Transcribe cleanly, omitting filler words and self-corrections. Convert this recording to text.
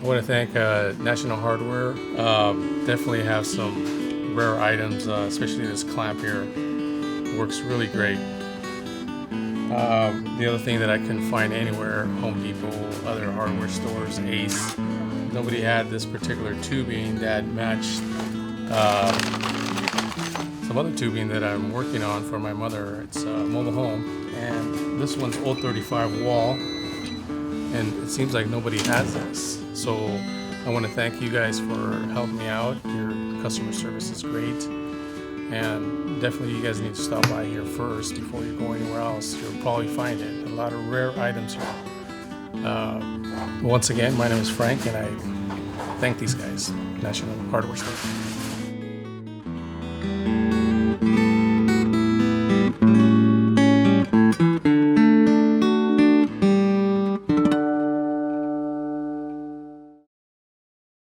I want to thank National Hardware. Definitely have some rare items, especially this clamp here. Works really great. The other thing that I couldn't find anywhere, Home Depot, other hardware stores, Ace, nobody had this particular tubing that matched some other tubing that I'm working on for my mother. It's a mobile home, and this one's old 35 wall, and it seems like nobody has this. So I want to thank you guys for helping me out. Your customer service is great, and definitely you guys need to stop by here first before you go anywhere else. You'll probably find it. A lot of rare items here. Once again, my name is Frank, and I thank these guys, National Hardware Store.